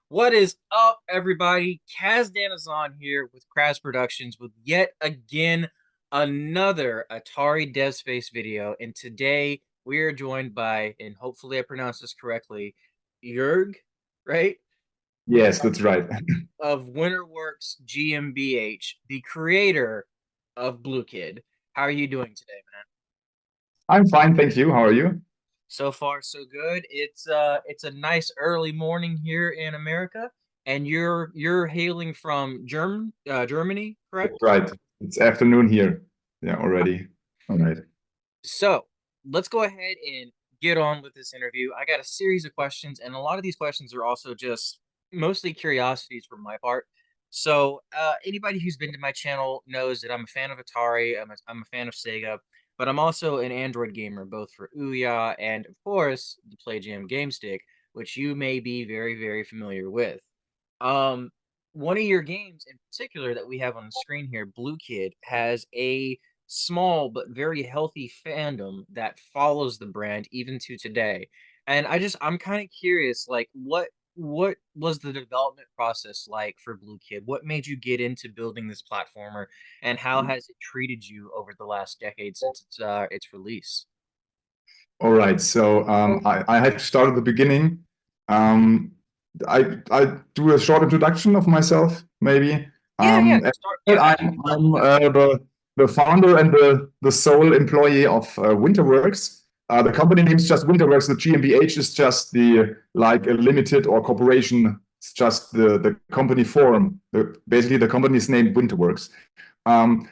What is up, everybody? Kaz Danazon here with Kraz Productions with yet again another Atari Dev Space video. And today we are joined by, and hopefully I pronounced this correctly, Jörg, right? Yes, that's right. Of Winterworks GmbH, the creator of Blue Kid. How are you doing today, man? I'm fine, thank you. How are you? So far, so good. It's a nice early morning here in America, and you're hailing from Germany, That's correct? right. It's afternoon here. Yeah, already. All right. So let's go ahead and get on with this interview. I got a series of questions, and a lot of these questions are also just mostly curiosities from my part. So anybody who's been to my channel knows that I'm a fan of Atari. I'm a fan of Sega, but I'm also an Android gamer, both for Ouya and, of course, the Playjam Gamestick, which you may be very familiar with. Um, One of your games in particular that we have on the screen here, Blue Kid, has a small but very healthy fandom that follows the brand even to today. And I'm kind of curious, like what was the development process like for Blue Kid? What made you get into building this platformer, and how has it treated you over the last decade since its release? All right. So I had to start at the beginning. Um, I do a short introduction of myself, maybe. Yeah, As start. I Yeah, said, absolutely. I'm the founder and the sole employee of Winterworks. The company name is just Winterworks. The GmbH is just the like a limited or corporation. It's just the company form. Basically, the company is named Winterworks. Um,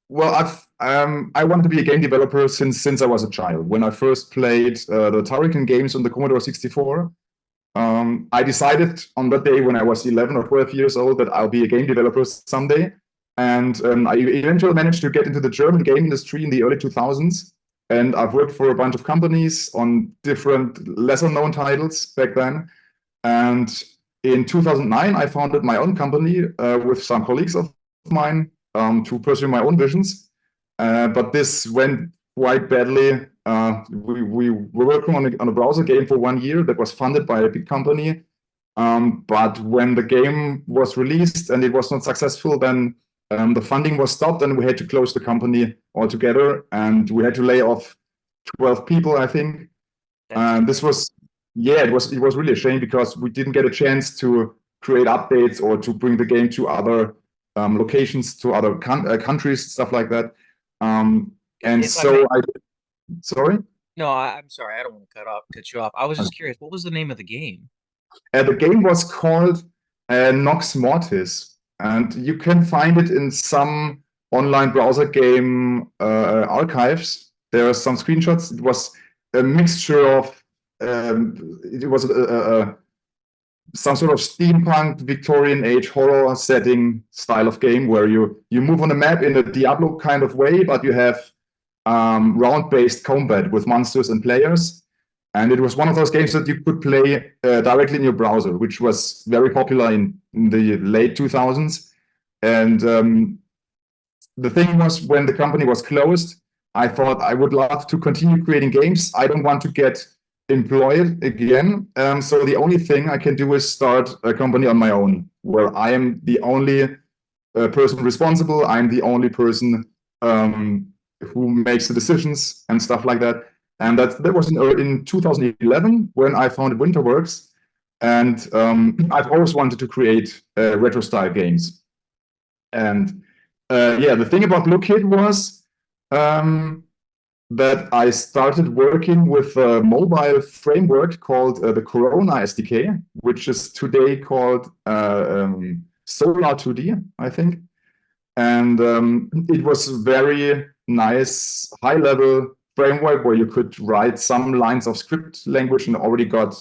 well, I wanted to be a game developer since I was a child. When I first played the Atari games on the Commodore 64, I decided on that day when I was 11 or 12 years old that I'll be a game developer someday. And I eventually managed to get into the German game industry in the early 2000s. And I've worked for a bunch of companies on different lesser known titles back then. And in 2009, I founded my own company with some colleagues of mine to pursue my own visions. But this went quite badly. We were working on a browser game for 1 year that was funded by a big company. But when the game was released and it was not successful, then the funding was stopped and we had to close the company altogether. And we had to lay off 12 people, I think. That's And this was, yeah, it was really a shame because we didn't get a chance to create updates or to bring the game to other locations, to other countries, stuff like that. Um, and if I may. so I, sorry, No, I'm sorry. I don't want to cut you off. I was just curious. What was the name of the game? the game was called Nox Mortis, and you can find it in some online browser game archives. There are some screenshots. It was a mixture of it was some sort of steampunk Victorian age horror setting style of game where you move on a map in a Diablo kind of way, but you have round based combat with monsters and players. And it was one of those games that you could play directly in your browser, which was very popular in the late 2000s. And the thing was, when the company was closed, I thought I would love to continue creating games. I don't want to get employed again. So the only thing I can do is start a company on my own, where I am the only person responsible. I'm the only person who makes the decisions and stuff like that. And that was in 2011 when I founded Winterworks. And I've always wanted to create retro style games. And yeah, the thing about Blue Kid was um, that I started working with a mobile framework called the Corona SDK, which is today called Solar 2D, I think. And it was very nice, high level framework where you could write some lines of script language and already got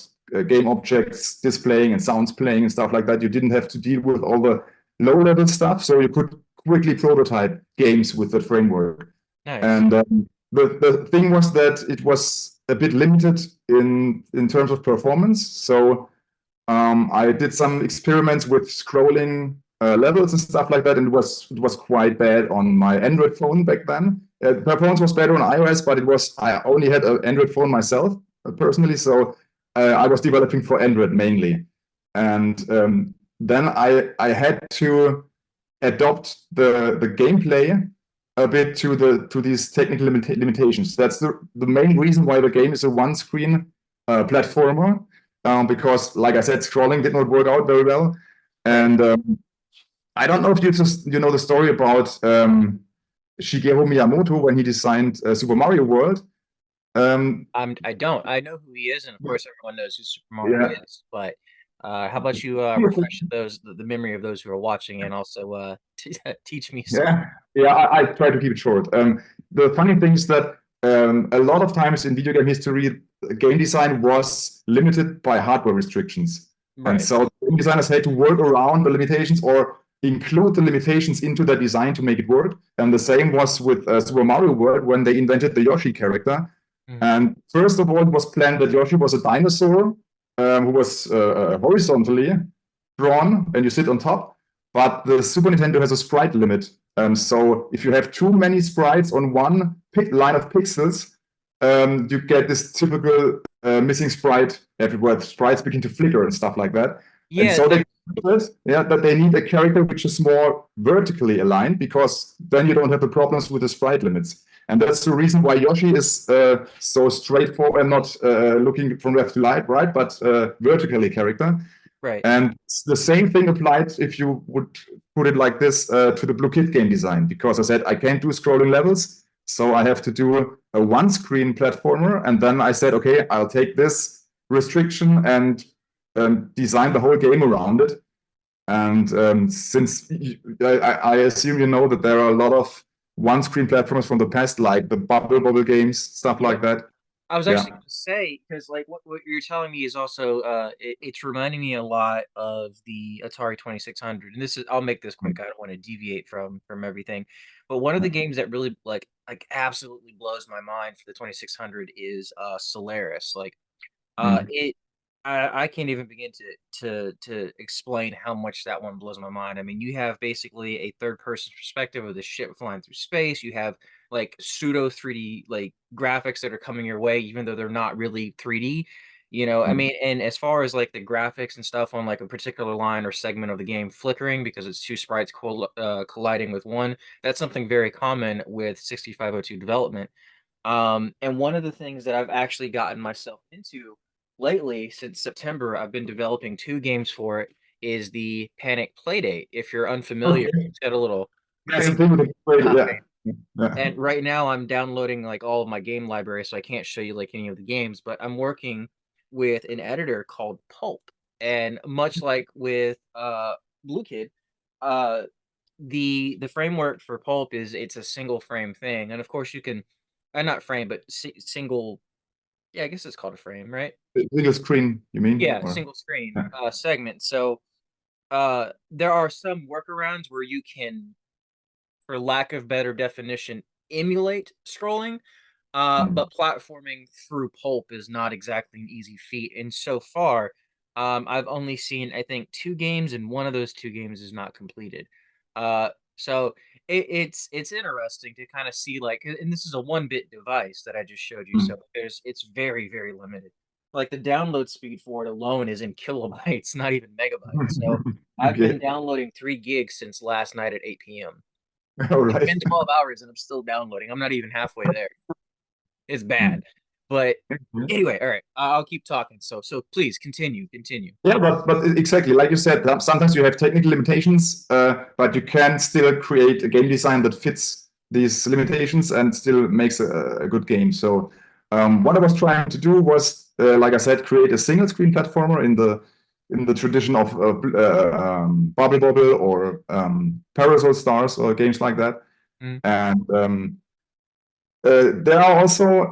game objects displaying and sounds playing and stuff like that. You didn't have to deal with all the low level stuff. So you could quickly prototype games with the framework. Nice. And the thing was that it was a bit limited in terms of performance. So I did some experiments with scrolling levels and stuff like that, and it was quite bad on my Android phone back then. Performance was better on iOS, but I only had an Android phone myself personally, so I was developing for Android mainly. and then I had to adopt the gameplay a bit to these technical limitations. That's the main reason why the game is a one-screen platformer, because, like I said, scrolling did not work out very well. Right. And I don't know if you know the story about Shigeru Miyamoto when he designed Super Mario World. I don't. I know who he is, and of course, everyone knows who Super Mario Yeah. is. But how about you refresh the memory of those who are watching, and also teach me some. Yeah, I try to keep it short. The funny thing is that a lot of times in video game history, game design was limited by hardware restrictions. And Right. so game designers had to work around the limitations or include the limitations into their design to make it work. And the same was with Super Mario World when they invented the Yoshi character. Mhm. And first of all, it was planned that Yoshi was a dinosaur who was horizontally drawn, and you sit on top. But the Super Nintendo has a sprite limit. So if you have too many sprites on one line of pixels, you get this typical missing sprite everywhere. Sprites begin to flicker and stuff like that. And Yeah, so that they need a character which is more vertically aligned, because then you don't have the problems with the sprite limits. And that's the reason why Yoshi is so straightforward and not looking from left to right, but vertically character. right. And the same thing applied, if you would put it like this, to the Blue Kid game design, because I said I can't do scrolling levels, so I have to do a one-screen platformer. And then I said, okay, I'll take this restriction and design the whole game around it. And since I assume you know that there are a lot of one-screen platformers from the past, like the Bubble games, stuff Yeah. like that. I was Yeah. actually going to say, because like what you're telling me is also it's reminding me a lot of the Atari 2600. And this is, I'll make this quick. I don't want to deviate from everything, but one of the games that really like absolutely blows my mind for the 2600 is Solaris. Like Mm. it I can't even begin to explain how much that one blows my mind. I mean, you have basically a third person perspective of the ship flying through space. You have like pseudo 3D like graphics that are coming your way, even though they're not really 3D. I Mm. mean, and as far as like the graphics and stuff on like a particular line or segment of the game flickering because it's two sprites colliding with one, that's something very common with 6502 development. And one of the things that I've actually gotten myself into lately, since September, I've been developing two games for it, is the Panic Playdate. If you're unfamiliar, Okay. it's got a little That's the crazy thing with the grade, copy. yeah. Yeah. And right now I'm downloading like all of my game library, so I can't show you like any of the games, but I'm working with an editor called Pulp. And much like with Blue Kid, uh the framework for Pulp is it's a single frame thing. And of course you can not frame, but single, yeah, I guess it's called a frame, right? Single screen, you mean? Yeah, Or single screen yeah. segment. So there are some workarounds where you can, for lack of better definition, emulate scrolling. Mm. But platforming through Pulp is not exactly an easy feat. And so far, I've only seen, I think, two games, and one of those two games is not completed. So it's interesting to kind of see like, and this is a 1-bit device that I just showed you, so Mm. it's very very limited. Like the download speed for it alone is in kilobytes, not even megabytes. So I've been Okay. downloading 3 gigs since last night at 8 p.m. All It's right. been 12 hours and I'm still downloading. I'm not even halfway there. It's bad. Mm. But Mhm. anyway, all right, I'll keep talking. So please continue. Yeah, but exactly like you said, sometimes you have technical limitations, but you can still create a game design that fits these limitations and still makes a good game. So what I was trying to do was, like I said, create a single screen platformer in the tradition of Bubble Bobble or Parasol Stars or games like that. Mm. And there are also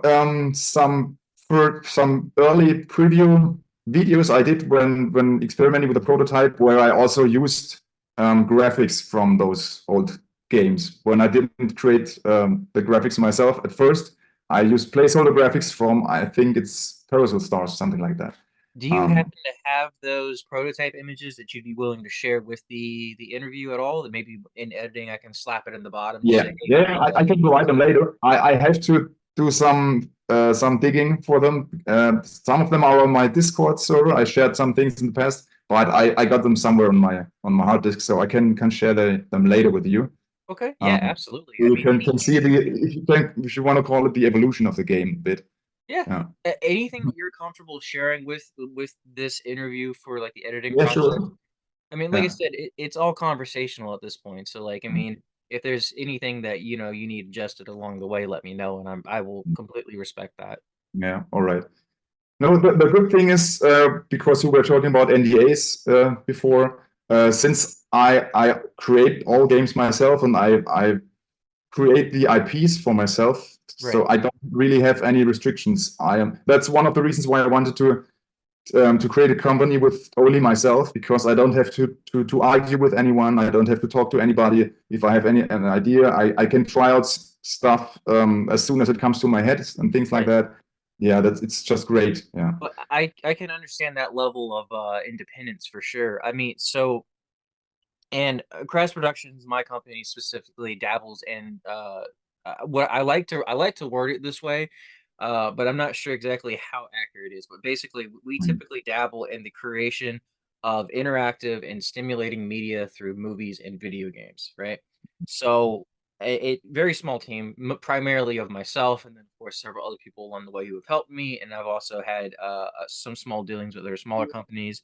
some early preview videos I did when experimenting with the prototype, where I also used graphics from those old games. When I didn't create the graphics myself at first, I used placeholder graphics from, I think it's Parasol Stars, something like that. Do you Um, happen to have those prototype images that you'd be willing to share with the interview at all? That maybe in editing I can slap it in the bottom to say, yeah, hey, yeah, I can provide them later. I have to do some digging for them. Some of them are on my Discord server. I shared some things in the past, but I got them somewhere on my hard disk, so I can share them later with you. Okay, yeah, Um, absolutely. I you mean, can anything. see if you want to call it the evolution of the game a bit. Yeah. Yeah. Anything that you're comfortable sharing with this interview for like the editing Yeah, process? sure. I mean, like I Yeah. said, it's all conversational at this point. So like, I mean, if there's anything that you need adjusted along the way, let me know, and I will completely respect that. Yeah. All right. No, the good thing is, because we were talking about NDAs before, since I create all games myself and I create the IPs for myself, Right. so I don't really have any restrictions. That's one of the reasons why I wanted to create a company with only myself, because I don't have to argue with anyone. I don't have to talk to anybody. If I have an idea, I can try out stuff as soon as it comes to my head and things like Right. that. Yeah, it's just great. Yeah. But I can understand that level of independence for sure. I mean, so and Crash Productions, my company specifically, dabbles in what I like to word it this way, but I'm not sure exactly how accurate it is. But basically, we Mm. typically dabble in the creation of interactive and stimulating media through movies and video games, right? So a very small team, primarily of myself, and then of course several other people along the way who have helped me, and I've also had some small dealings with other smaller companies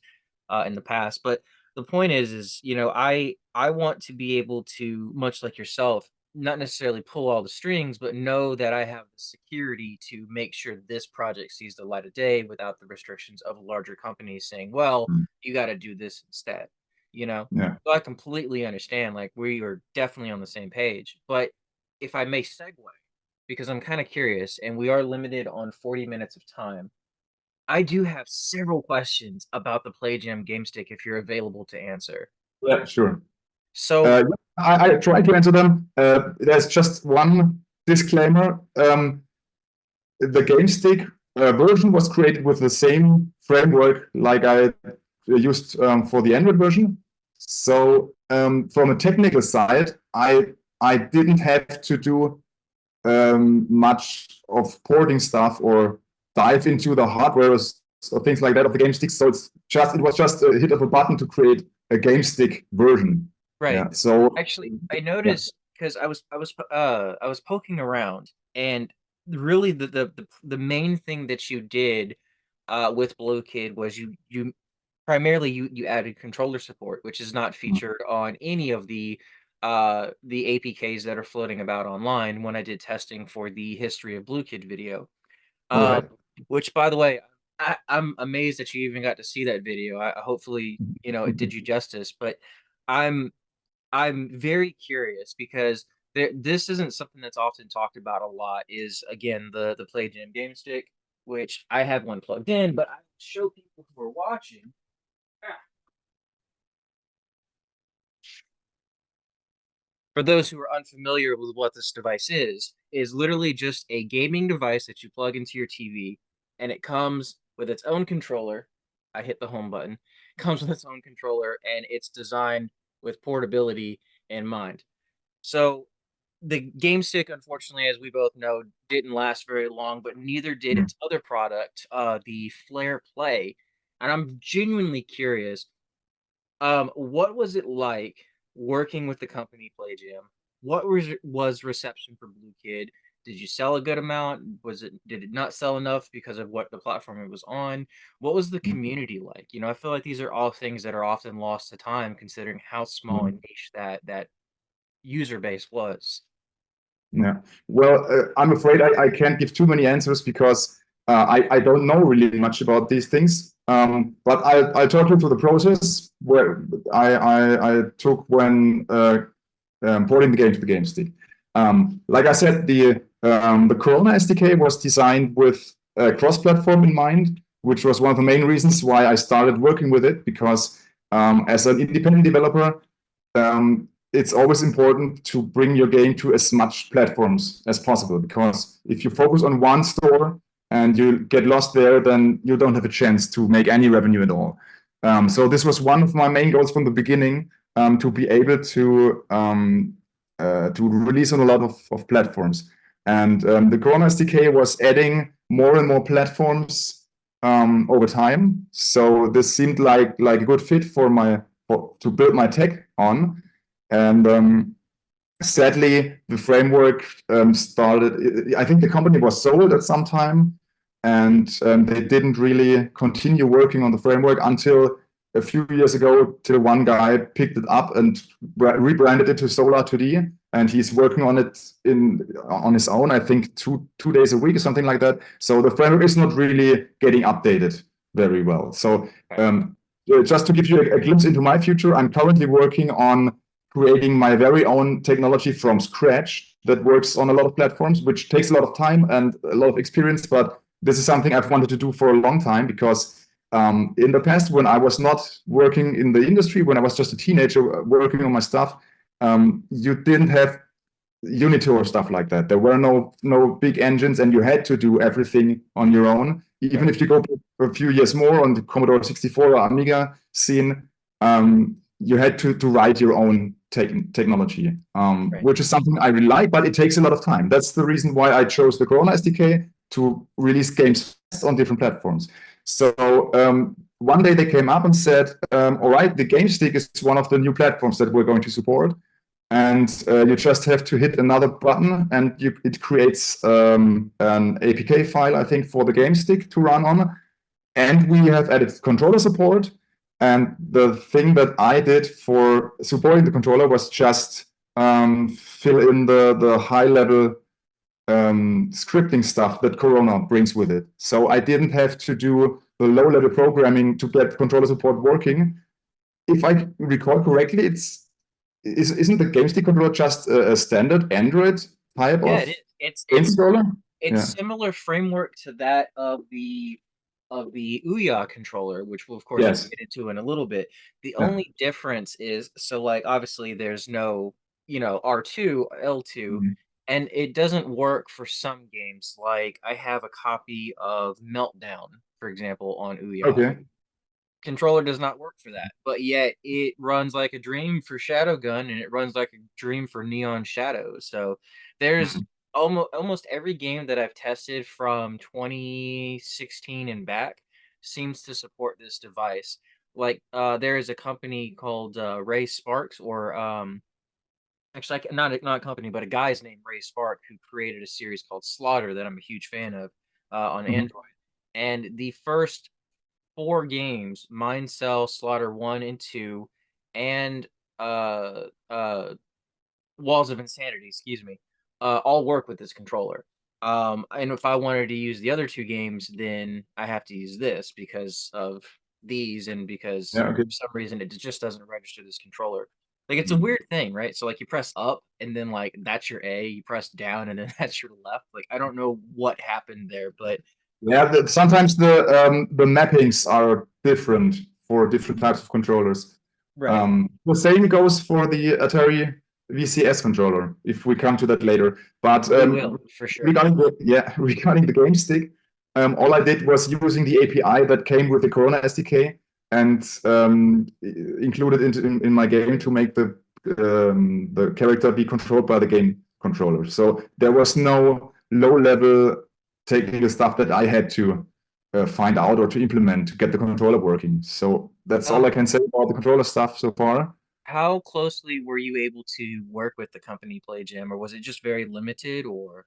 in the past, but the point is I want to be able to, much like yourself, not necessarily pull all the strings, but know that I have the security to make sure this project sees the light of day without the restrictions of larger companies saying, well, Mm. you got to do this instead, you know? Yeah. So I completely understand, like, we are definitely on the same page. But if I may segue, because I'm kind of curious and we are limited on 40 minutes of time, I do have several questions about the Playjam game stick if you're available to answer. Yeah, sure. So, I try to answer them. There's just one disclaimer. The GameStick version was created with the same framework like I used for the Android version. So from a technical side, I didn't have to do much of porting stuff or dive into the hardware or things like that of the game sticks. So it was just a hit of a button to create a game stick version. right. Yeah. So Actually, I yeah. noticed because I was poking around, and really the main thing that you did with Blue Kid was you primarily you added controller support, which is not featured on any of the APKs that are floating about online when I did testing for the history of Blue Kid video. All Um, right. which, by the way, I'm amazed that you even got to see that video. Hopefully, it did you justice. But I'm I'm very curious because this isn't something that's often talked about a lot. Is again the Playjam game stick, which I have one plugged in, but I show people who are watching. For those who are unfamiliar with what this device is literally just a gaming device that you plug into your TV, and it comes with its own controller. I hit the home button. Comes with its own controller, and it's designed with portability in mind. So the game stick, unfortunately, as we both know, didn't last very long, but neither did Mm. its other product, the Flare Play. And I'm genuinely curious, what was it like working with the company Playjam? What was reception for Blue Kid? Did you sell a good amount? Did it not sell enough because of what the platform it was on? What was the community like? I feel like these are all things that are often lost to time considering how small and Mm. niche that user base was. Yeah. Well, I'm afraid I can't give too many answers because I don't know really much about these things. But I'll talk you through the process where I took when porting the game to the game stick. Like I said, the Corona SDK was designed with cross-platform in mind, which was one of the main reasons why I started working with it. Because as an independent developer, it's always important to bring your game to as much platforms as possible. Because if you focus on one store and you get lost there, then you don't have a chance to make any revenue at all. So this was one of my main goals from the beginning, to be able to release on a lot of platforms. And the Corona SDK was adding more and more platforms over time. So this seemed like a good fit to build my tech on. And sadly, the framework started. I think the company was sold at some time, and they didn't really continue working on the framework until a few years ago. Till one guy picked it up and rebranded it to Solar 2D, and he's working on it on his own. I think two days a week or something like that. So the framework is not really getting updated very well. So just to give you a glimpse into my future, I'm currently working on creating my very own technology from scratch that works on a lot of platforms, which takes a lot of time and a lot of experience. But this is something I've wanted to do for a long time because in the past, when I was not working in the industry, when I was just a teenager working on my stuff, you didn't have Unity or stuff like that. There were no big engines, and you had to do everything on your own. Even if you go a few years more on the Commodore 64 or Amiga scene, you had to write your own technology, Right. which is something I really like, but it takes a lot of time. That's the reason why I chose the Corona SDK to release games on different platforms. So one day they came up and said, all right, the Gamestick is one of the new platforms that we're going to support. And you just have to hit another button and it creates an APK file, I think, for the Gamestick to run on. And we have added controller support. And the thing that I did for supporting the controller was just fill in the high-level scripting stuff that Corona brings with it. So I didn't have to do the low-level programming to get controller support working. If I recall correctly, isn't the Gamestick controller just a standard Android type Yeah, of it is. It's game it's controller? it's Yeah. similar framework to that of the Ouya controller, which of course we'll Yes. get into in a little bit. The Yeah. only difference is so like obviously there's no, R2, L2, Mhm. and it doesn't work for some games. Like I have a copy of Meltdown, for example, on Ouya. Okay. Controller does not work for that, but yet it runs like a dream for Shadowgun and it runs like a dream for Neon Shadows. So there's Mhm. almost every game that I've tested from 2016 and back seems to support this device. Like there is a company called Ray Sparks, or actually not a company, but a guy's named Ray Spark who created a series called Slaughter that I'm a huge fan of on Mhm. Android. And the first four games, Mine Cell, Slaughter 1 and 2, and uh uh Walls of Insanity, excuse me, all work with this controller. And if I wanted to use the other two games, then I have to use this because of these and because Yeah. Okay. for some reason it just doesn't register this controller. Like it's a Mhm. weird thing, right? So like you press up and then like that's your A, you press down and then that's your left. Like I don't know what happened there, but Yeah. Sometimes the mappings are different for different types of controllers. right. The same goes for the Atari VCS controller, if we come to that later. But We will for sure. regarding the game stick, all I did was using the API that came with the Corona SDK and included in my game to make the character be controlled by the game controller. So there was no low-level technical stuff that I had to find out or to implement to get the controller working. So that's all I Um, can say about the controller stuff so far. how closely were you able to work with the company Playjam, or was it just very limited? Or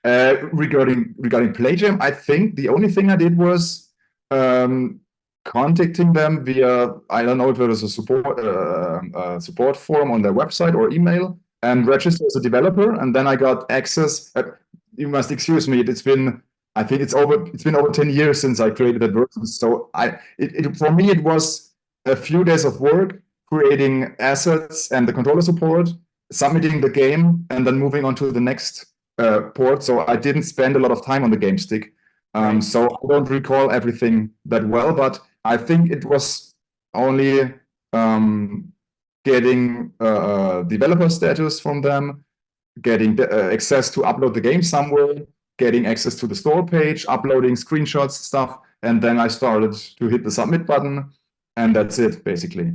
Regarding Playjam, I think the only thing I did was um, contacting them via, I don't know if it was a support forum on their website or email, and Mhm. register as a developer, and then I got access. You must excuse me. I think it's been over 10 years since I created that version. So for me it was a few days of work creating assets and the controller support, submitting the game, and then moving on to the next port, so I didn't spend a lot of time on the game stick. Right. So I don't recall everything that well, but I think it was only um, getting developer status from them, getting access to upload the game somewhere, getting access to the store page, uploading screenshots, stuff, and then I started to hit the submit button, and that's it basically.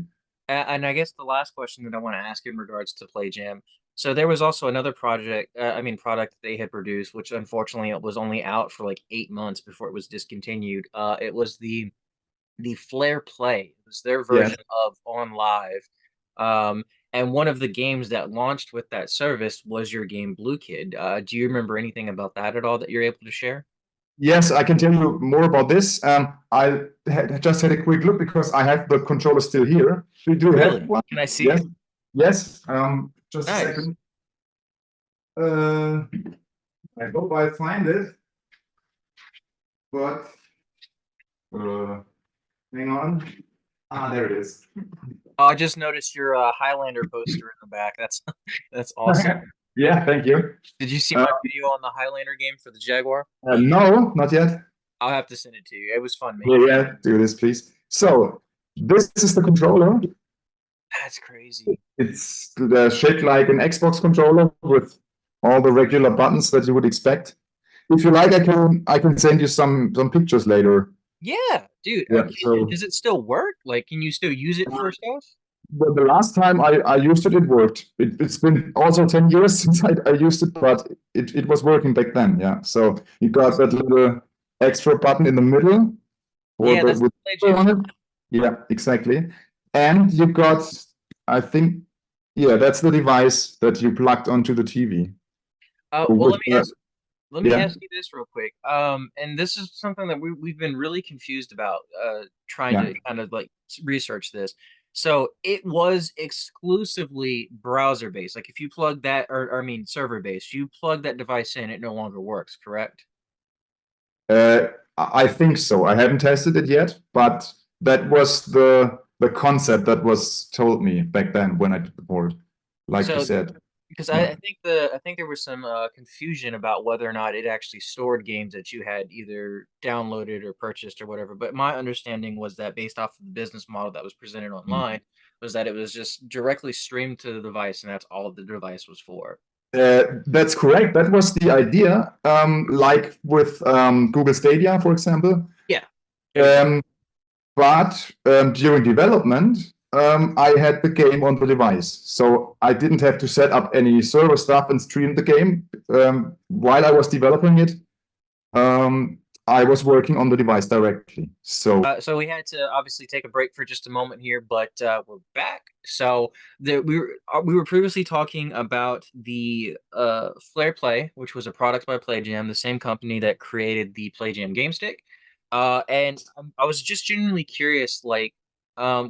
And I guess the last question that I want to ask in regards to Playjam. So there was also another product they had produced, which unfortunately it was only out for like 8 months before it was discontinued. It was the Flare Play. It was their Yes. version of On Live. And one of the games that launched with that service was your game Blue Kid. Do you remember anything about that at all that you're able to share? Yes, I can tell you more about this. Just had a quick look because I have the controller still here. We do have Really? one. Can I see Yes, it? yes. Just a Nice. second. Uh, I hope I find it, but uh, hang on. Ah, there it is. Oh, I just noticed your Highlander poster in the back. That's that's awesome. Yeah, thank you. Did you see Uh, my video on the Highlander game for the Jaguar? no, not yet. I'll have to send it to you. It was fun Yeah, making it. yeah, do this, please. So, this is the controller. That's crazy. It's shaped like an Xbox controller with all the regular buttons that you would expect. If you like, I can send you some pictures later. Yeah, dude. Yeah. So Does it still work? Like, can you still use it for stuff? the last time I used it, it worked. It's been also 10 years since I used it, but it was working back then. Yeah. So you got that little extra button in the middle or Yeah, that's with the Playjam. on it. Yeah, exactly. And you got, I think, yeah, that's the device that you plugged onto the TV. Well, With let me yeah, ask you this real quick. And this is something that we've been really confused about, trying yeah. to kind of like research this. So it was exclusively browser based. Like if you plug that, or I mean server based, you plug that device in, it no longer works, correct? I think so. I haven't tested it yet, but that was the concept that was told me back then when I did the board, like you So said. because Yeah. I think there was some confusion about whether or not it actually stored games that you had either downloaded or purchased or whatever. But my understanding was that based off of the business model that was presented online, was that it was just directly streamed to the device, and that's all the device was for. That's correct. That was the idea. Like with Google Stadia, for example. Yeah, everything. Um, but during development, I had the game on the device, so I didn't have to set up any server stuff and stream the game while I was developing it. Um, I was working on the device directly. So So we had to obviously take a break for just a moment here, but we're back. So we were previously talking about the Flare Play, which was a product by Playjam, the same company that created the Playjam Gamestick. And I was just genuinely curious, like,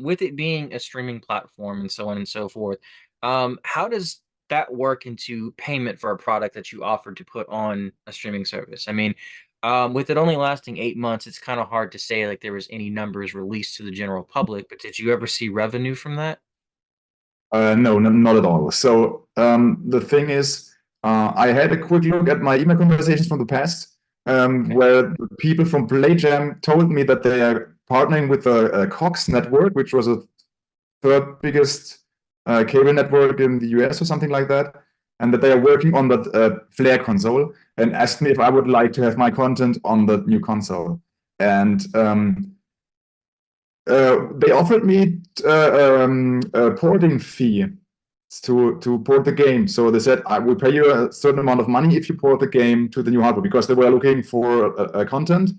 with it being a streaming platform and so on and so forth, how does that work into payment for a product that you offered to put on a streaming service? I mean, with it only lasting 8 months, it's kind of hard to say like there was any numbers released to the general public, but did you ever see revenue from that? no, not at all. So the thing is, I had a quick look at my email conversations from the past, Okay. where the people from Playjam told me that they are partnering with a Cox network, which was a third biggest cable network in the US or something like that, and that they are working on that Flare console, and asked me if I would like to have my content on the new console. And they offered me a porting fee to port the game. So they said, I will pay you a certain amount of money if you port the game to the new hardware, because they were looking for content.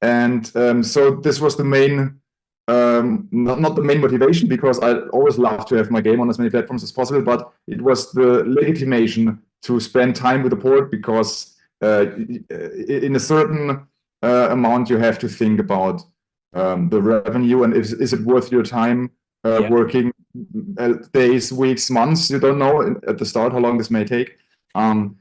And so this was the main, not the main motivation, because I always love to have my game on as many platforms as possible, but it was the legitimation to spend time with the port, because in a certain amount you have to think about the revenue, and is it worth your time Yeah. working days, weeks, months? You don't know at the start how long this may take.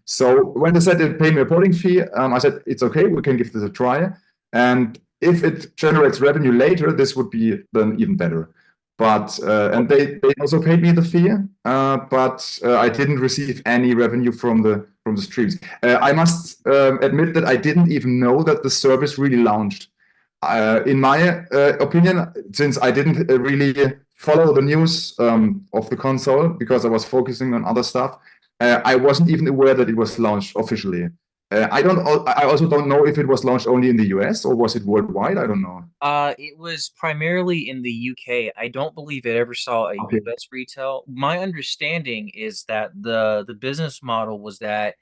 So when they said they pay me a porting fee, I said it's okay, we can give this a try. And if it generates revenue later, this would be then even better. But and Okay. they also paid me the fee, but I didn't receive any revenue from the streams. I must admit that I didn't even know that the service really launched. In my opinion, since I didn't really follow the news of the console because I was focusing on other stuff, I wasn't even aware that it was launched officially. I also don't know if it was launched only in the US or was it worldwide. I don't know. It was primarily in the UK. I don't believe it ever saw a Okay. US retail. My understanding is that the business model was that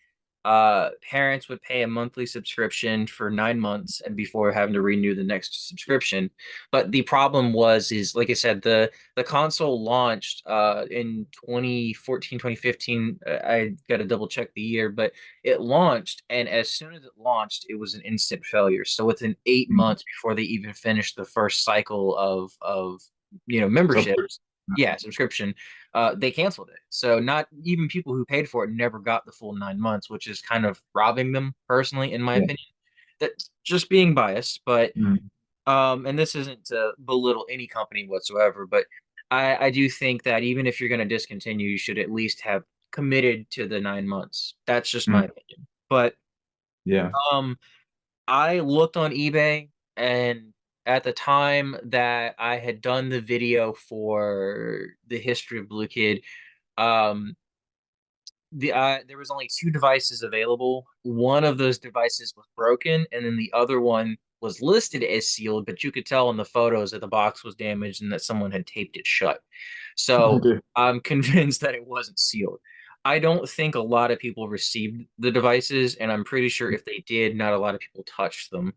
parents would pay a monthly subscription for 9 months and before having to renew the next subscription. But the problem was is like I said, the console launched in 2014, 2015. I got to double check the year, but it launched, and as soon as it launched, it was an instant failure. So within 8 months before they even finished the first cycle of So memberships, yeah, subscription, they canceled it. So not even people who paid for it never got the full 9 months, which is kind of robbing them personally, in my yeah. opinion. That's just being biased, but Mm. and this isn't to belittle any company whatsoever, but I do think that even if you're going to discontinue, you should at least have committed to the 9 months. That's just my Mm. opinion. But Yeah. um, I looked on eBay, and at the time that I had done the video for the history of Blue Kid, um, there was only two devices available. One of those devices was broken, and then the other one was listed as sealed, but you could tell in the photos that the box was damaged and that someone had taped it shut. So Okay. I'm convinced that it wasn't sealed. I don't think a lot of people received the devices, and I'm pretty sure if they did, not a lot of people touched them.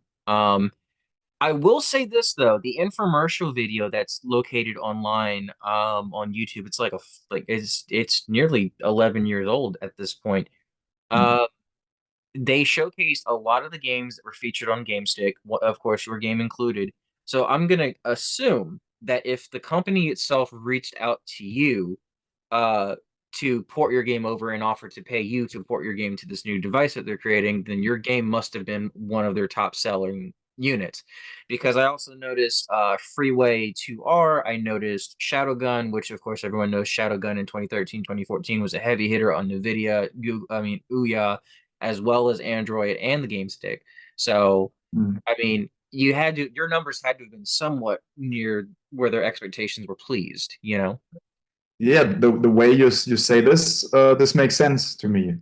I will say this though, the infomercial video that's located online on YouTube, it's like it's nearly 11 years old at this point. Mm. Uh they showcased a lot of the games that were featured on Gamestick, of course, your game included. So I'm gonna assume that if the company itself reached out to you uh to port your game over and offer to pay you to port your game to this new device that they're creating, then your game must have been one of their top selling units. Because I also noticed Freeway 2R, I noticed Shadowgun, which of course everyone knows Shadowgun in 2013, 2014 was a heavy hitter on Nvidia, Ouya, as well as Android and the Game Stick. So, Mm. I mean, your numbers had to have been somewhat near where their expectations were pleased, you know? Yeah, the way you say this, this makes sense to me.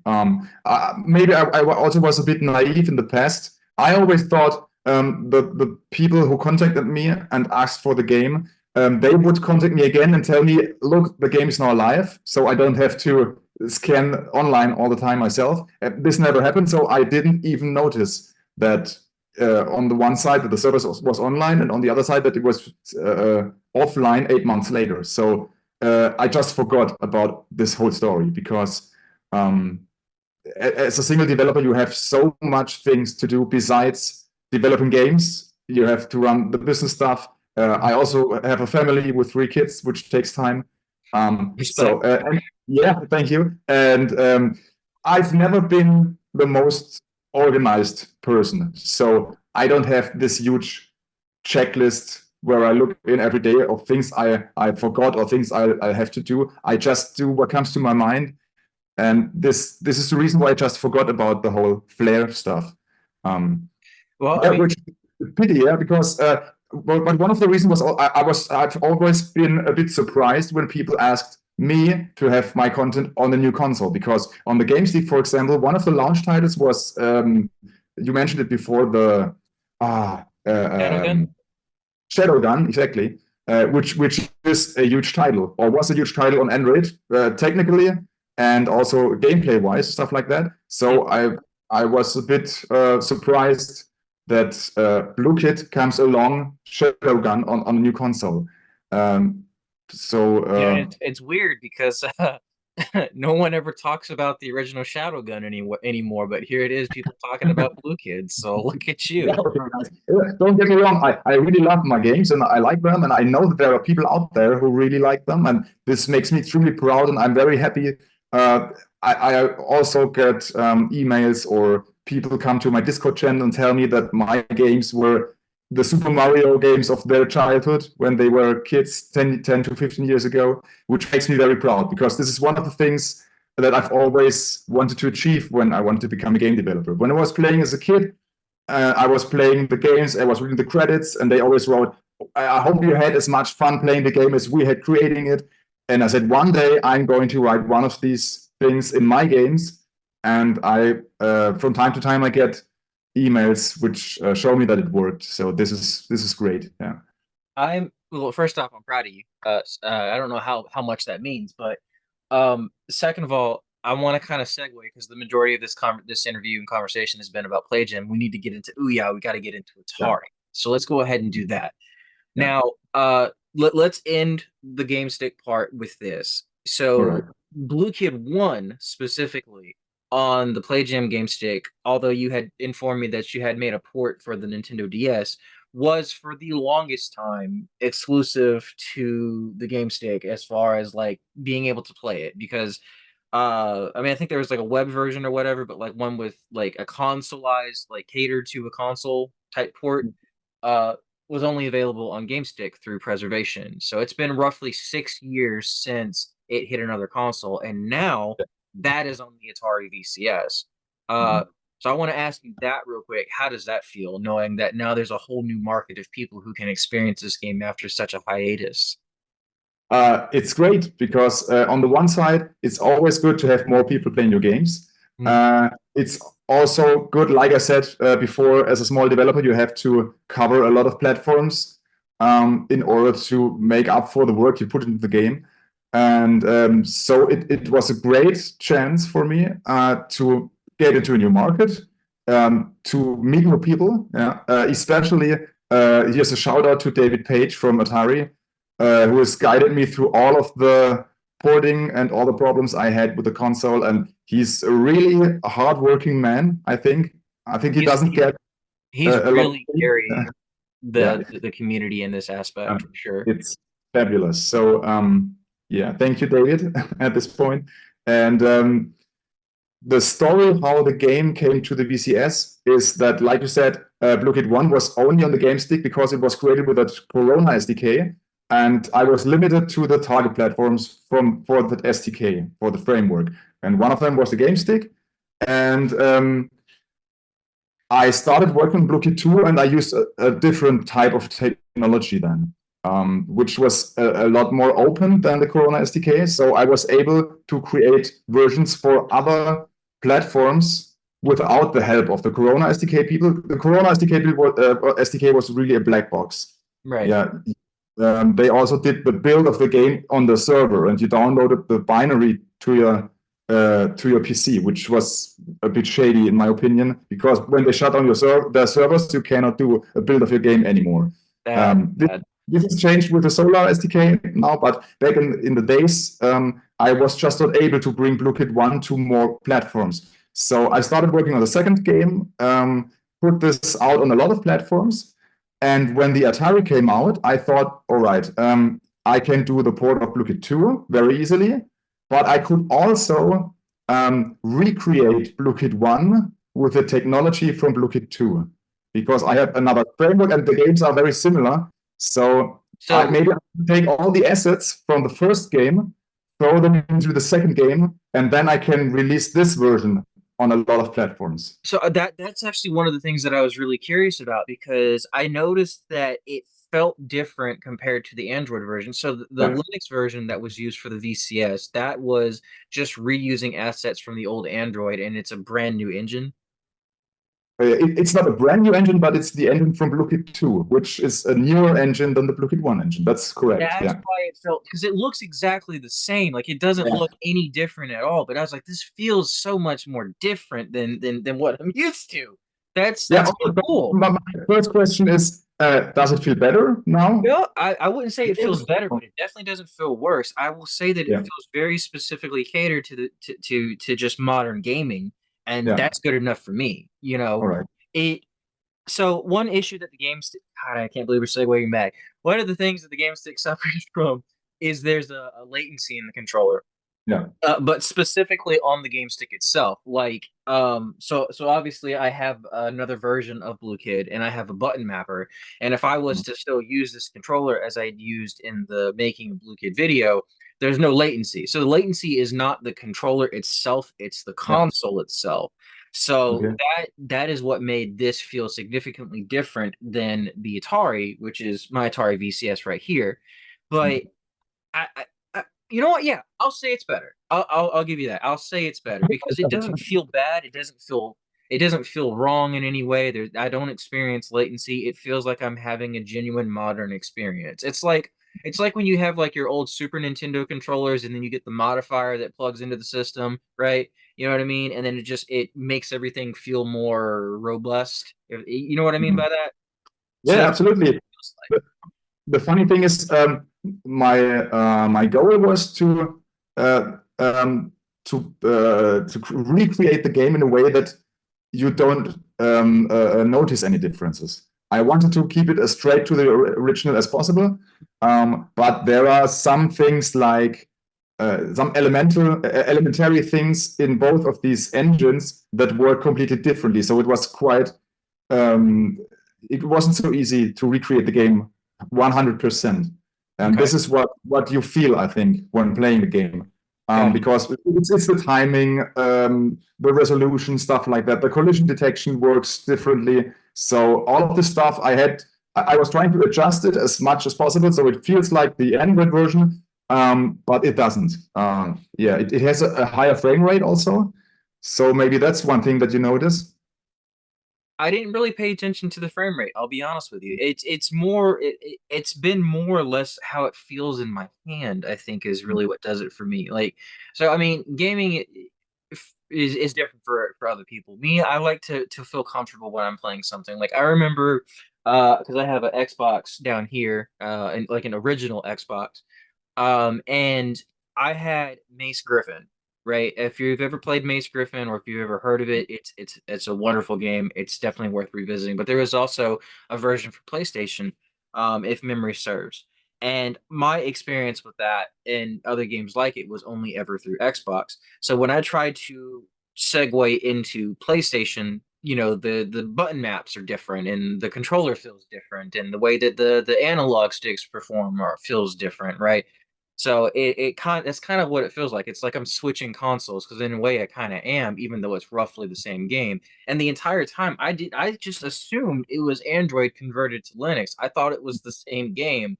Maybe I also was a bit naive in the past. I always thought the people who contacted me and asked for the game, they would contact me again and tell me, look, the game is now live, so I don't have to scan online all the time myself. This never happened, so I didn't even notice that on the one side that the service was online, and on the other side that it was offline 8 months later. So I just forgot about this whole story because um, as a single developer, you have so much things to do besides developing games. You have to run the business stuff. I also have a family with 3 kids, which takes time. Respect. And yeah, thank you. And I've never been the most organized person, so I don't have this huge checklist where I look in every day of things I forgot or things I have to do. I just do what comes to my mind, and this is the reason why I just forgot about the whole Flare stuff. Um, Well, I yeah, mean, which is a pity, yeah, because but one of the reasons was I've always been a bit surprised when people asked me to have my content on the new console, because on the GameStick, for example, one of the launch titles was you mentioned it before, the ah Shadowgun? Shadowgun, exactly, which is a huge title, or was a huge title on Android, technically, and also gameplay wise, stuff like that. Hmm. So I was a bit surprised that Blue Kit comes along Shadowgun on a new console. Um, so Yeah, it's weird because no one ever talks about the original Shadowgun anymore, but here it is, people talking about Blue Kids. So look at yeah, you. okay, nice. Don't get me wrong. I really love my games and I like them. And I know that there are people out there who really like them. And this makes me extremely proud. And I'm very happy. Uh, I also get emails or people come to my Discord channel and tell me that my games were the Super Mario games of their childhood when they were kids 10 to 15 years ago, which makes me very proud because this is one of the things that I've always wanted to achieve when I wanted to become a game developer. When I was playing as a kid, I was playing the games, I was reading the credits, and they always wrote, I hope you had as much fun playing the game as we had creating it. And I said, one day I'm going to write one of these things in my games. and I from time to time I get emails which show me that it worked. So this is great. Yeah. Well, first off, I'm proud of you. I don't know how much that means, but second of all, I want to kind of segue because the majority of this interview and conversation has been about Playjam. We need to get into Ouya. We got to get into Yeah. Atari. So let's go ahead and do that. Yeah. Now, let's end the game stick part with this. All right. So, Blue Kid 1 specifically on the Playjam game stick, although you had informed me that you had made a port for the Nintendo DS, was for the longest time exclusive to the game stick as far as like being able to play it because I mean I think there was like a web version or whatever, but like one with like a consoleized, like catered to a console type port uh, was only available on GameStick through preservation. So it's been roughly 6 years since it hit another console, and now that is on the Atari VCS. Uh, Mhm. so I want to ask you that real quick. How does that feel, knowing that now there's a whole new market of people who can experience this game after such a hiatus? It's great because on the one side, it's always good to have more people playing your games. Mhm. It's also good, like I said before, as a small developer, you have to cover a lot of platforms in order to make up for the work you put into the game. And so it was a great chance for me to get into a new market, to meet new people, yeah? Especially here's a shout out to David Page from Atari, who has guided me through all of the porting and all the problems I had with the console. And he's a really hardworking man. I think he He's doesn't get he's a lot. really carrying Yeah, the community in this aspect for sure. it's fabulous. So yeah, thank you, David, at this point. And the story how the game came to the VCS is that, like you said, Blue Kid 1 was only on the game stick because it was created with a Corona SDK, and I was limited to the target platforms for that SDK, for the framework. And one of them was the game stick. And I started working on Blue Kid 2, and I used a different type of technology then, which was a lot more open than the Corona SDK. So I was able to create versions for other platforms without the help of the Corona SDK people. The Corona SDK was really a black box. Right. Yeah. They also did the build of the game on the server, and you downloaded the binary to your PC, which was a bit shady in my opinion, because when they shut down their servers, you cannot do a build of your game anymore. That Um, this, this has changed with the Solar SDK now, but back in the days, I was just not able to bring Blue Kid 1 to more platforms. So I started working on the second game, put this out on a lot of platforms. And when the Atari came out, I thought, all right, I can do the port of Blue Kid 2 very easily, but I could also recreate Blue Kid 1 with the technology from Blue Kid 2 because I have another framework and the games are very similar. So I so maybe take all the assets from the first game, throw them into the second game, and then I can release this version on a lot of platforms. So that's actually one of the things that I was really curious about because I noticed that it felt different compared to the Android version. So the Yeah. Linux version that was used for the VCS, that was just reusing assets from the old Android and it's a brand new engine. It's not a brand new engine, but it's the engine from Blue Kid 2, which is a newer engine than the Blue Kid 1 engine. That's correct. That's Yeah. why it felt because it looks exactly the same. Like it doesn't Yeah. look any different at all. But I was like, this feels so much more different than what I'm used to. Yeah. That's so cool. My first question is, does it feel better now? No, I wouldn't say it feels better, but it definitely doesn't feel worse. I will say that it Yeah. feels very specifically catered to to just modern gaming, and Yeah. that's good enough for me. You All know, right. it. So one issue that the game stick, God, I can't believe we're segueing back. One of the things that the game stick suffers from is there's a latency in the controller. Yeah. But specifically on the game stick itself, like so obviously I have another version of Blue Kid and I have a button mapper, and if I was to still use this controller as I'd used in the making of Blue Kid video, there's no latency. So the latency is not the controller itself, it's the Yeah. console itself. So Okay. that is what made this feel significantly different than the Atari, which is my Atari VCS right here. But I, You know what? Yeah, I'll say it's better. I'll give you that. I'll say it's better because it doesn't feel bad. It doesn't feel wrong in any way. I don't experience latency. It feels like I'm having a genuine modern experience. It's like when you have like your old Super Nintendo controllers and then you get the modifier that plugs into the system, right? You know what I mean? And then it makes everything feel more robust. You know what I mean Mhm. by that? So Yeah, that's what absolutely. it feels like. The funny thing is, my goal was uh, um, to recreate the game in a way that you don't notice any differences. I wanted to keep it as straight to the original as possible, but there are some things like some elementary things in both of these engines that work completely differently. So it was quite um, it wasn't so easy to recreate the game 100%. And Okay, this is what you feel, I think, when playing the game. gotcha. Because it's the timing, the resolution, stuff like that. The collision detection works differently. So all of the stuff I was trying to adjust it as much as possible so it feels like the Android version, but it doesn't. Yeah, it has a higher frame rate also. So maybe that's one thing that you notice. I didn't really pay attention to the frame rate. I'll be honest with you. It's more it's been more or less how it feels in my hand, I think is really what does it for me. Like so I mean, gaming is different for other people. Me, I like to feel comfortable when I'm playing something. Like I remember because I have an Xbox down here and like an original Xbox. And I had Mace Griffin, right? If you've ever played Mace Griffin or if you've ever heard of it, it's a wonderful game. It's definitely worth revisiting. But there was also a version for PlayStation, if memory serves. And my experience with that and other games like it was only ever through Xbox. So when I tried to segue into PlayStation, you know, the button maps are different and the controller feels different and the way that the analog sticks perform feels different, right? So that's kind of what it feels like. It's like I'm switching consoles because in a way I kind of am, even though it's roughly the same game. And the entire time I just assumed it was Android converted to Linux. I thought it was the same game.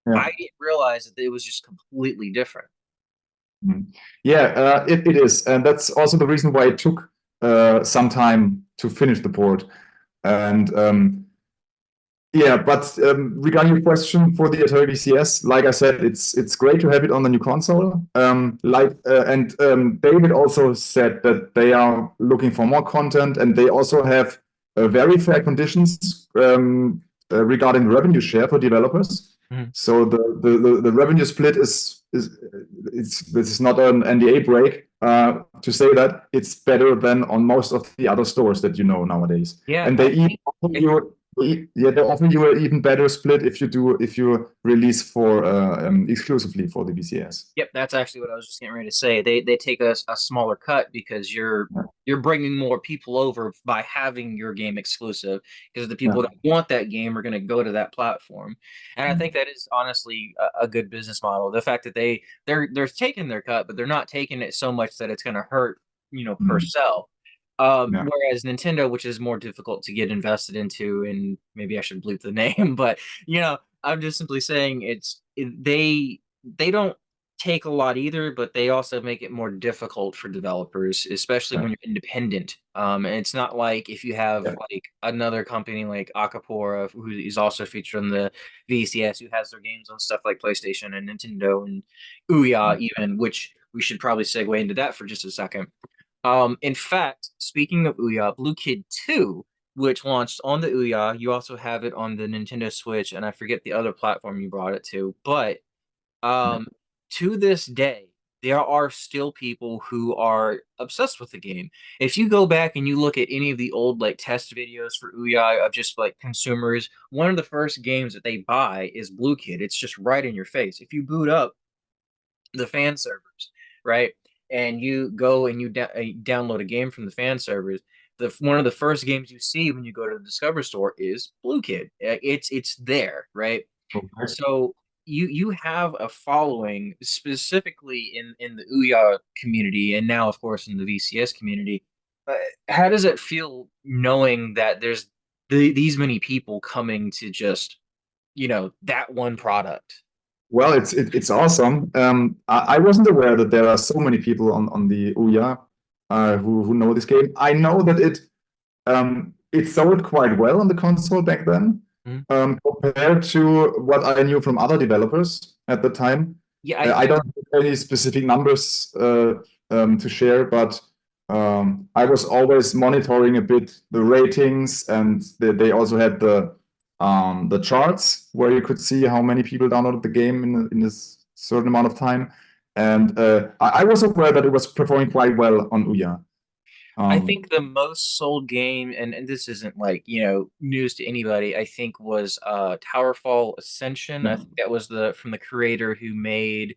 Yeah. I didn't realize that it was just completely different. Mm. Yeah, it is. And that's also the reason why it took some time to finish the port. And yeah, but regarding your question for the Atari VCS, like I said, it's great to have it on the new console. David also said that they are looking for more content, and they also have very fair conditions regarding revenue share for developers. Mhm. So the revenue split is this is not an NDA break to say that it's better than on most of the other stores that you know nowadays, Yeah, and I they even think offer you yeah, they offer you an even better split if you release for exclusively for the VCS. yep, that's actually what I was just getting ready to say. They take a smaller cut because you're bringing more people over by having your game exclusive because the Yeah, people that want that game are going to go to that platform. And I think that is honestly a good business model. The fact that they're taking their cut, but they're not taking it so much that it's going to hurt, you know, per mm, sell. yeah, Whereas Nintendo, which is more difficult to get invested into, and maybe I should bleep the name, but you know, I'm just simply saying they don't take a lot either, but they also make it more difficult for developers, especially yeah, when you're independent. And it's not like if you have yeah, like another company like Acapora, who is also featured on the VCS, who has their games on stuff like PlayStation and Nintendo and Ouya even, which we should probably segue into that for just a second. In fact, speaking of Ouya, Blue Kid 2, which launched on the Ouya, you also have it on the Nintendo Switch, and I forget the other platform you brought it to, but yeah, um, to this day, there are still people who are obsessed with the game. If you go back and you look at any of the old like test videos for Ouya of just like consumers, one of the first games that they buy is Blue Kid. It's just right in your face. If you boot up the fan servers, right? And you go and download a game from the fan servers. One of the first games you see when you go to the Discover store is Blue Kid. It's there, right? okay. So you have a following specifically in the Ouya community, and now of course in the VCS community. Uh, how does it feel knowing that there's these many people coming to just that one product? Well, it's awesome. I wasn't aware that there are so many people on the Ouya who know this game. I know that it sold quite well on the console back then, Mhm. compared to what I knew from other developers at the time. Yeah, I I think don't have any specific numbers to share, but I was always monitoring a bit the ratings, and they also had the charts where you could see how many people downloaded the game in a certain amount of time. And I was aware that it was performing quite well on Ouya. I Um, think the most sold game, and this isn't like, news to anybody, I think was Towerfall Ascension. I yeah. think that was the from the creator who made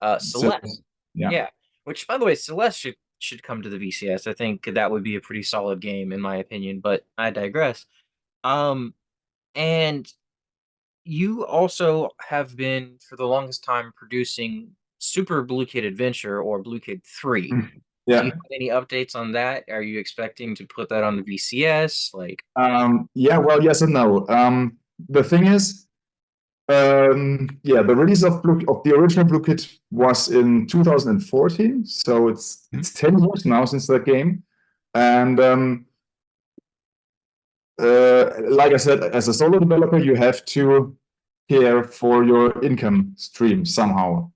So Celeste. yeah. Yeah. Which by the way, Celeste should come to the VCS. I think that would be a pretty solid game in my opinion, but I digress. Um and you also have been for the longest time producing Super Blue Kid Adventure or Blue Kid 3. Do you Yeah. have any updates on that? Are you expecting to put that on the VCS? Like, Yeah, well, yes and no. The thing is, yeah, the release of the original Blue Kit was in 2014, so Mhm. it's 10 years now since that game. And like I said, as a solo developer, you have to care for your income stream somehow.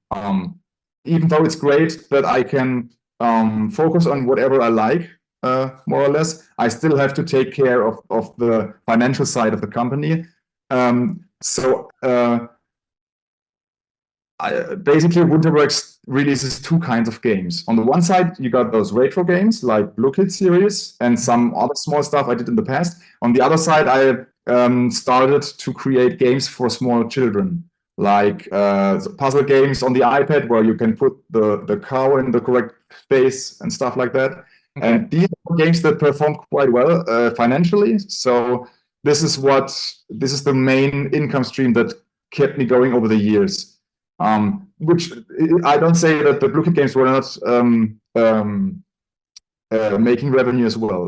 Even though it's great that I can focus on whatever I like, more or less, I still have to take care of the financial side of the company. So basically, Winterworks releases two kinds of games. On the one side, you got those retro games like Blue Kid series and some other small stuff I did in the past. On the other side, I started to create games for small children, like puzzle games on the iPad where you can put the cow in the correct space and stuff like that. okay. And these are games that perform quite well financially. So this is the main income stream that kept me going over the years. Which I don't say that the Blue Kit games were not making revenue as well,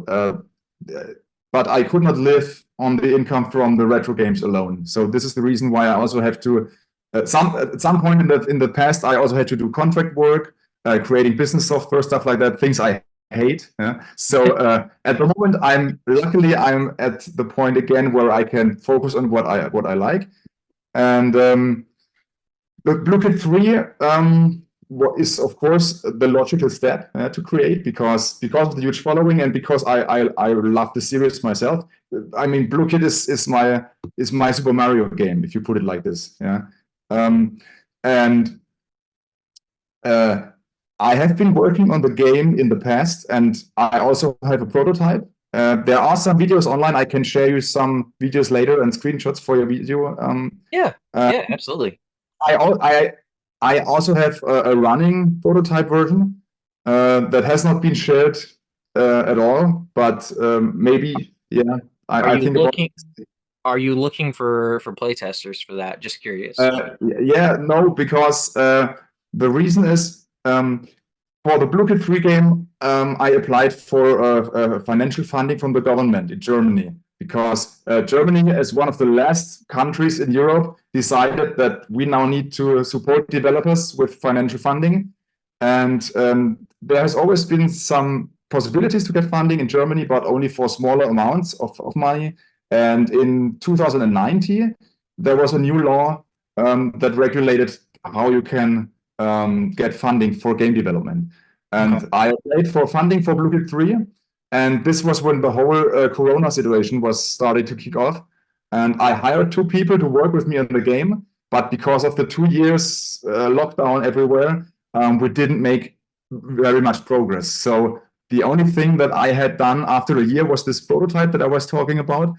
but I could not live on the income from the retro games alone. So this is the reason why I also have to at some point in the past I also had to do contract work, creating business software, stuff like that, things I hate. Yeah? So at the moment, I'm at the point again where I can focus on what I like, and Blue Kit 3 what is, of course, the logical step to create because of the huge following and because I love the series myself. I mean, Blue Kit is my Super Mario game, if you put it like this. Yeah, and uh, I have been working on the game in the past, and I also have a prototype. There are some videos online. I can share you some videos later and screenshots for your video. Yeah. Uh, Yeah, absolutely. I, I also have a running prototype version that has not been shared at all, but maybe, yeah, Are I you think about looking are you looking for playtesters for that? Just curious. yeah, no, because the reason is for the Blue Kit 3 game, I applied for financial funding from the government in Germany because Germany, as one of the last countries in Europe, decided that we now need to support developers with financial funding. And there has always been some possibilities to get funding in Germany, but only for smaller amounts of money. And in 2019, there was a new law that regulated how you can get funding for game development. Okay. And I applied for funding for Blue Kit 3. And this was when the whole Corona situation was starting to kick off. And I hired two people to work with me on the game. But because of the 2 years lockdown everywhere, we didn't make very much progress. So the only thing that I had done after a year was this prototype that I was talking about.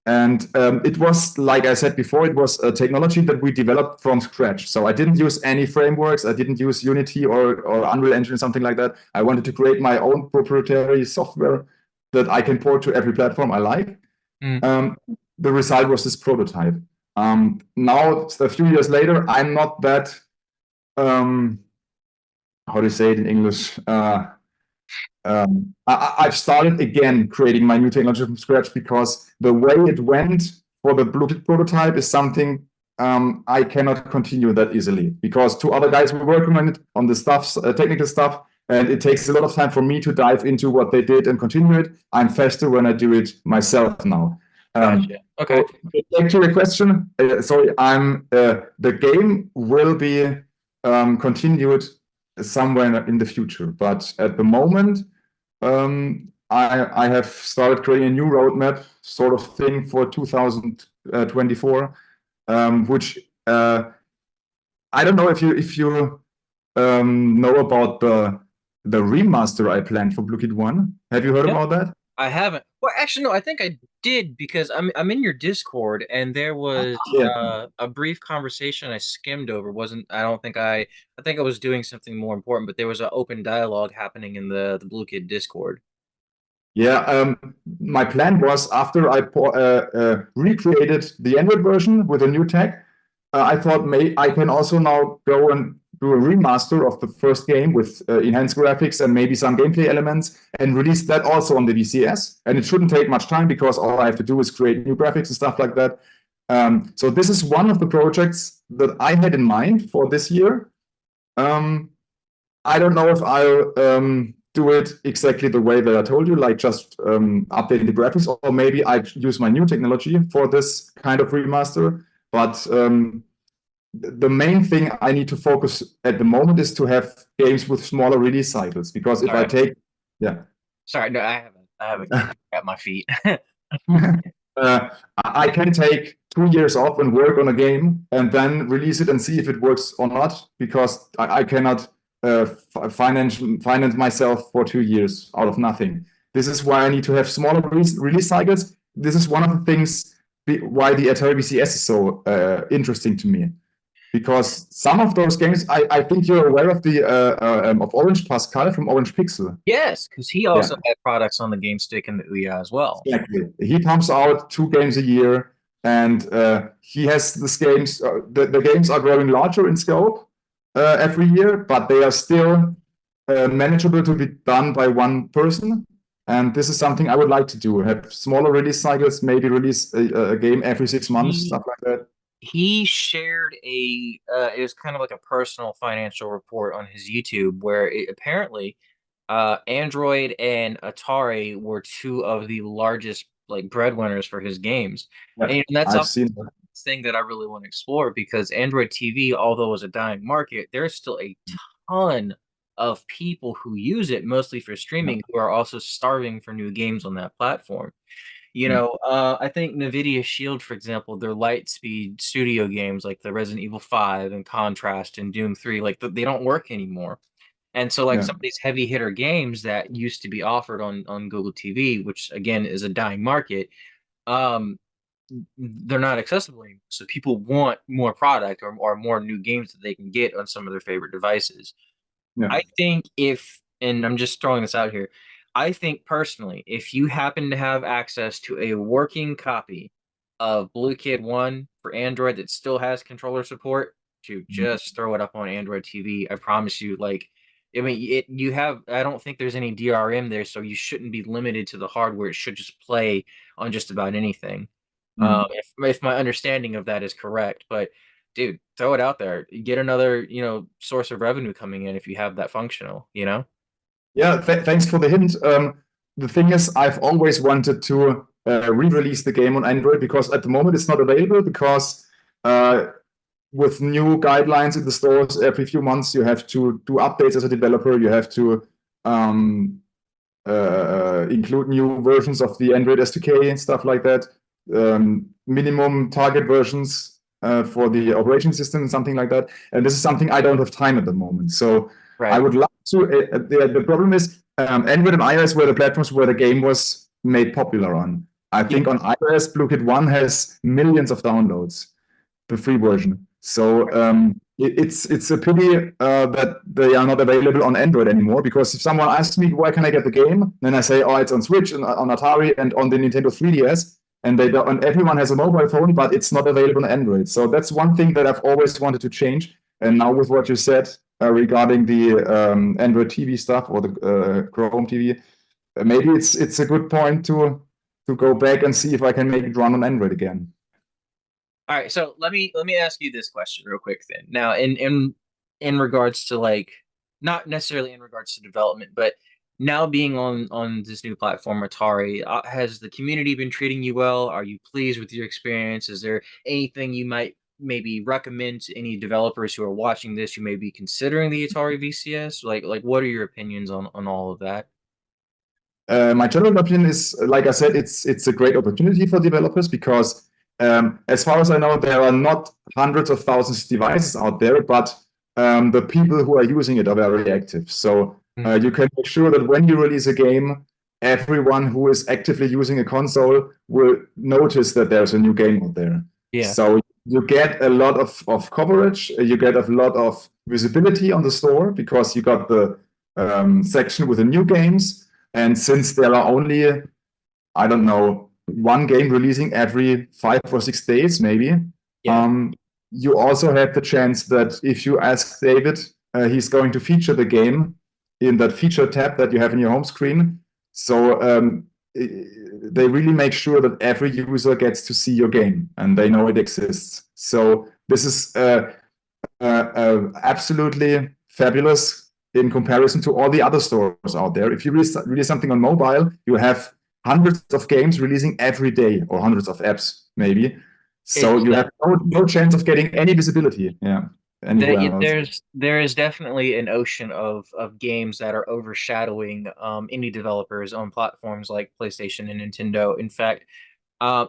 And it was, like I said before, it was a technology that we developed from scratch. So I didn't use any frameworks. I didn't use Unity or Unreal Engine, something like that. I wanted to create my own proprietary software that I can port to every platform I like. Mm. Um, the result was this prototype. Now, a few years later, I'm not that, how do you say it in English? I've started again creating my new technology from scratch because the way it went for the Bluetooth prototype is something I cannot continue that easily because two other guys were working on it, on the stuff, technical stuff, and it takes a lot of time for me to dive into what they did and continue it. I'm faster when I do it myself now. Gotcha. Okay. So back to your question. Sorry, the game will be continued somewhere in the future, but at the moment, I have started creating a new roadmap sort of thing for 2024, which I don't know if you know about the remaster I planned for Blue Kid 1. Have you heard Yeah. about that? I haven't. Well, actually, no. I think I did because I'm in your Discord, and there was Yeah. a brief conversation I skimmed over. Wasn't I don't think I think I was doing something more important, but there was an open dialogue happening in the Blue Kid Discord. Yeah, my plan was after I recreated the Android version with a new tech, I thought I can also now go and do a remaster of the first game with enhanced graphics and maybe some gameplay elements and release that also on the VCS. And it shouldn't take much time because all I have to do is create new graphics and stuff like that. So this is one of the projects that I had in mind for this year. I don't know if I'll do it exactly the way that I told you, like just updating the graphics, or maybe I use my new technology for this kind of remaster. But the main thing I need to focus at the moment is to have games with smaller release cycles. Because if All I right. take, yeah, Sorry, no, I haven't kicked at my feet. I can take 2 years off and work on a game and then release it and see if it works or not, because I cannot finance myself for 2 years out of nothing. This is why I need to have smaller release cycles. This is one of the things why the Atari VCS is so interesting to me. Because some of those games, I think you're aware of the of Orange Pascal from Orange Pixel. Yes, because he Yeah. also had products on the Gamestick and the Ouya as well. Exactly. He pumps out 2 games a year, and he has these games. The games are growing larger in scope every year, but they are still manageable to be done by one person. And this is something I would like to do: have smaller release cycles, maybe release a game every 6 months, He stuff like that. he shared it was kind of like a personal financial report on his YouTube where apparently Android and Atari were two of the largest like breadwinners for his games. Yeah, And that's I've a seen that. thing that I really want to explore because Android TV, although is a dying market, there's still a ton of people who use it mostly for Yeah, streaming who are also starving for new games on that platform. yeah, I think NVIDIA Shield, for example, their Lightspeed studio games like the Resident Evil 5 and Contrast and Doom 3, like they don't work anymore. And so like yeah, some of these heavy hitter games that used to be offered on Google TV, which again is a dying market, um, they're not accessible anymore. So people want more product or more new games that they can get on some of their favorite devices. yeah. I think and I'm just throwing this out here, I think personally, if you happen to have access to a working copy of Blue Kid 1 for Android that still has controller support, to just throw it up on Android TV. I promise you, like, I mean, I don't think there's any DRM there, so you shouldn't be limited to the hardware. It should just play on just about anything. Mm. If my understanding of that is correct, but dude, throw it out there. Get another, source of revenue coming in if you have that functional, Yeah, thanks for the hint. The thing is, I've always wanted to re-release the game on Android because at the moment it's not available because with new guidelines in the stores every few months, you have to do updates as a developer. You have to include new versions of the Android SDK and stuff like that. Minimum target versions for the operation system and something like that. And this is something I don't have time at the moment. So I Right. would love to. The problem is Android and iOS were the platforms where the game was made popular on. I Yeah. think on iOS, Blue Kid 1 has millions of downloads, the free version. So it's a pity that they are not available on Android anymore. Because if someone asks me where can I get the game, then I say, oh, it's on Switch and on Atari and on the Nintendo 3DS. And and everyone has a mobile phone, but it's not available on Android. So that's one thing that I've always wanted to change. And now with what you said regarding the Android TV stuff or the Chrome TV, maybe it's a good point to go back and see if I can make it run on Android again. All right, so let me ask you this question real quick then. Now, in regards to like not necessarily in regards to development, but now being on this new platform, Atari, has the community been treating you well? Are you pleased with your experience? Is there anything you might maybe recommend to any developers who are watching this who may be considering the Atari VCS? Like what are your opinions on all of that? My general opinion is, like I said, it's a great opportunity for developers because, as far as I know, there are not hundreds of thousands of devices out there, but the people who are using it are very active. So Mhm. you can make sure that when you release a game, everyone who is actively using a console will notice that there's a new game out there. Yeah. So you get a lot of coverage, you get a lot of visibility on the store because you got the section with the new games. And since there are only, I don't know, one game releasing every 5 or 6 days, maybe, Yeah. um, you also have the chance that if you ask David, he's going to feature the game in that feature tab that you have in your home screen. So they really make sure that every user gets to see your game and they know it exists. So this is absolutely fabulous in comparison to all the other stores out there. If you release something on mobile, you have hundreds of games releasing every day or hundreds of apps, maybe. So It's you have no chance of getting any visibility, yeah, anywhere else. there is definitely an ocean of games that are overshadowing indie developers on platforms like PlayStation and Nintendo. In fact,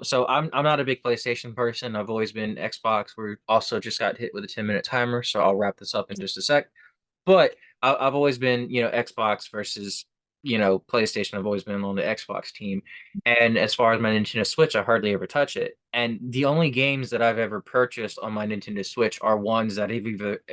so I'm not a big PlayStation person. I've always been Xbox. We also just got hit with a 10-minute timer, so I'll wrap this up in just a sec. But I've always been, Xbox versus, PlayStation. I've always been on the Xbox team. And as far as my Nintendo Switch, I hardly ever touch it. And the only games that I've ever purchased on my Nintendo Switch are ones that I've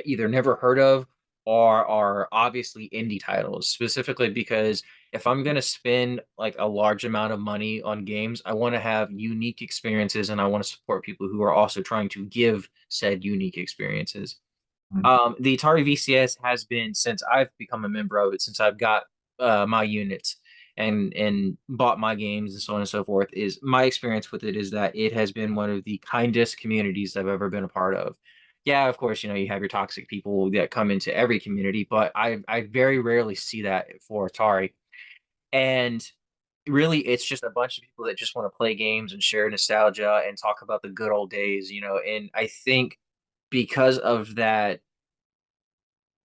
either never heard of or are obviously indie titles, specifically because if I'm going to spend like a large amount of money on games, I want to have unique experiences and I want to support people who are also trying to give said unique experiences. The Atari VCS has been since I've become a member of it, since I've got my units and bought my games and so on and so forth. Is my experience with it is that it has been one of the kindest communities I've ever been a part of. Yeah, of course, you have your toxic people that come into every community, but I very rarely see that for Atari. And really, it's just a bunch of people that just want to play games and share nostalgia and talk about the good old days. And I think because of that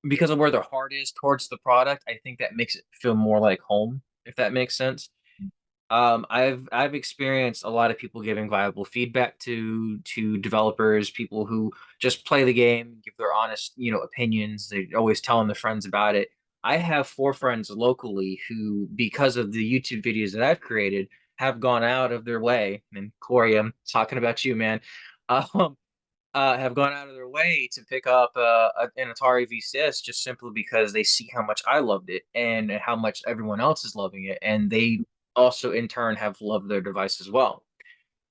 because of where their heart is towards the product, I think that makes it feel more like home, if that makes sense. I've experienced a lot of people giving viable feedback to developers, people who just play the game, give their honest, opinions. They're always telling their friends about it. I have 4 friends locally who, because of the YouTube videos that I've created, have gone out of their way. And Corey, I'm talking about you, man. Um, have gone out of their way to pick up an Atari VCS just simply because they see how much I loved it and how much everyone else is loving it, and they also in turn have loved their device as well.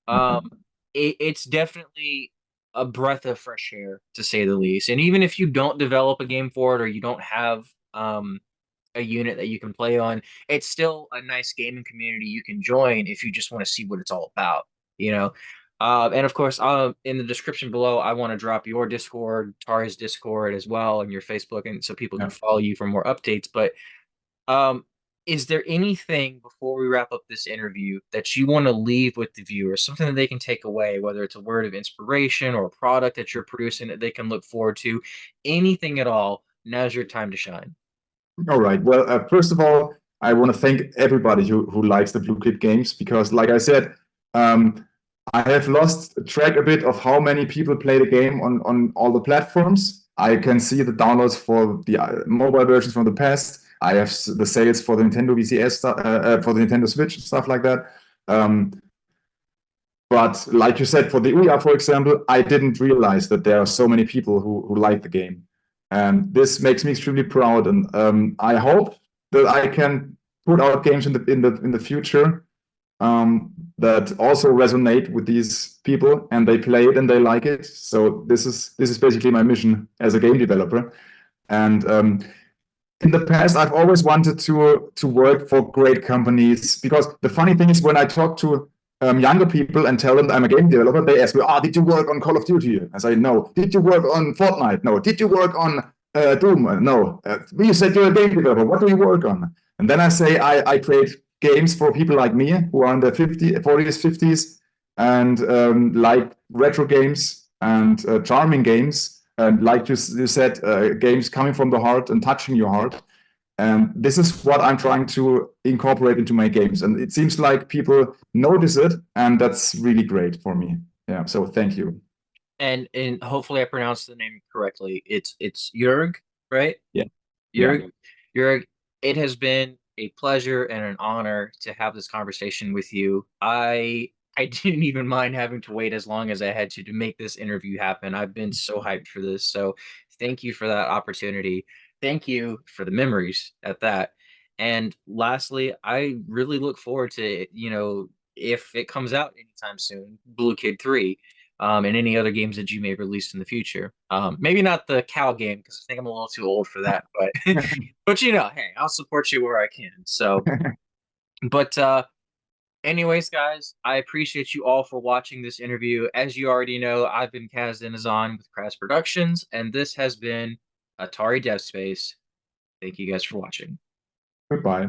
Um, it's definitely a breath of fresh air to say the least. And even if you don't develop a game for it or you don't have a unit that you can play on, it's still a nice gaming community you can join if you just want to see what it's all about, you know. And of course, in the description below, I want to drop your Discord, Tara's Discord as well, and your Facebook, and so people can Yeah. follow you for more updates. But um, is there anything before we wrap up this interview that you want to leave with the viewers, something that they can take away, whether it's a word of inspiration or a product that you're producing that they can look forward to, anything at all? Now's your time to shine. All right. Well, first of all, I want to thank everybody who likes the Blue Kid games because, like I said, um, I have lost track a bit of how many people play the game on all the platforms. I can see the downloads for the mobile versions from the past. I have the sales for the Nintendo VCS, for the Nintendo Switch, stuff like that. Um, but like you said, for the Ouya, for example, I didn't realize that there are so many people who like the game. And this makes me extremely proud. And I hope that I can put out games in the future that also resonate with these people and they play it and they like it. So this is basically my mission as a game developer. And in the past, I've always wanted to work for great companies because the funny thing is when I talk to younger people and tell them that I'm a game developer, they ask me, "Ah, did you work on Call of Duty?" I say, "No." "Did you work on Fortnite?" "No." "Did you work on Doom?" "No." "You said you're a game developer. What do you work on?" And then I say, I create games for people like me who are in the 40s, 50s, and like retro games and charming games, and like you said, games coming from the heart and touching your heart. And this is what I'm trying to incorporate into my games. And it seems like people notice it, and that's really great for me. Yeah. So thank you. And hopefully I pronounced the name correctly. It's Jurg, right? Yeah. Yeah. Jurg. Jurg, it has been a pleasure and an honor to have this conversation with you. I didn't even mind having to wait as long as I had to make this interview happen. I've been so hyped for this. So thank you for that opportunity. Thank you for the memories at that. And lastly, I really look forward to, if it comes out anytime soon, Blue Kid 3, and any other games that you may release in the future. Maybe not the cow game because I think I'm a little too old for that, but but hey, I'll support you where I can. So, but anyways, guys, I appreciate you all for watching this interview. As you already know, I've been Kaz Denizan with Crash Productions, and this has been Atari Dev Space. Thank you guys for watching. Goodbye.